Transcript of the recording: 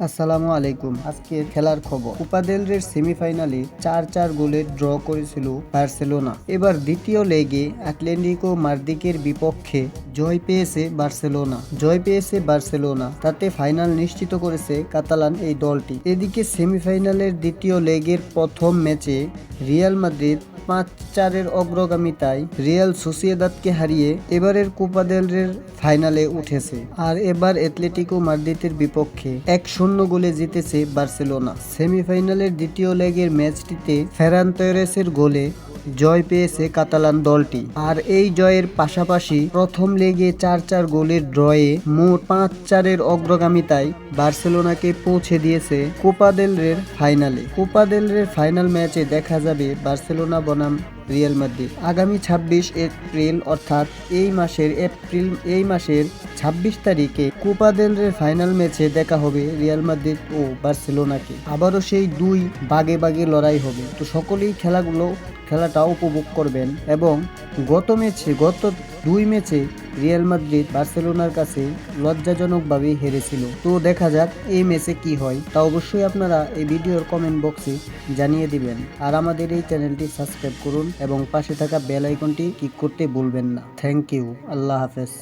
আসসালামু আলাইকুম। আজকের খেলার খবর। কোপা দেল রের সেমিফাইনালে ৪-৪ গোলে ড্র করেছিল বার্সেলোনা। এবার দ্বিতীয় লেগে অ্যাটলেটিকো মাদ্রিদের বিপক্ষে জয় পেয়েছে বার্সেলোনা। তাতে ফাইনাল নিশ্চিত করেছে কাতালান এই দলটি। এদিকে সেমিফাইনালের দ্বিতীয় লেগের প্রথম ম্যাচে রিয়াল মাদ্রিদ ৫-৪ অগ্রগামিতায় রিয়াল সোসিয়েদাদকে হারিয়ে এবারের কোপা দেল রের ফাইনালে উঠেছে। আর এবার অ্যাটলেটিকো মাদ্রিদের বিপক্ষে ১-০ গোলে জিতেছে বার্সেলোনা। সেমিফাইনালের দ্বিতীয় লেগের ম্যাচটিতে ফেরান তোরেসের গোলে জয় পেয়েছে কাতালান দলটি। আর এই জয়ের পাশাপাশি প্রথম লেগে ৪-৪ গোলের ড্রয়ে মোট ৫-৪ অগ্রগামিতায় বার্সেলোনাকে পৌঁছে দিয়েছে কোপা দেল রের ফাইনালে। কোপা দেল রের ফাইনাল ম্যাচে দেখা যাবে বার্সেলোনা বনাম রিয়াল মাদ্রিদ। আগামী ২৬ এপ্রিল অর্থাৎ এই মাসের ২৬ তারিখে কোপা দেল রের ফাইনাল ম্যাচে দেখা হবে রিয়াল মাদ্রিদ ও বার্সেলোনাকে। আবারও সেই দুই বাগে বাগে লড়াই হবে। তো সকলেই খেলাটা উপভোগ করবেন। এবং গত দুই ম্যাচে রিয়াল মাদ্রিদ বার্সেলোনার কাছে লজ্জাজনকভাবে হেরেছিল। তো দেখা যাক এই ম্যাচে কি হয়, তা অবশ্যই আপনারা এই ভিডিওর কমেন্ট বক্সে জানিয়ে দিবেন। আর আমাদের এই চ্যানেলটি সাবস্ক্রাইব করুন এবং পাশে থাকা বেল আইকনটি ক্লিক করতে ভুলবেন না। Thank you. আল্লাহ হাফেজ।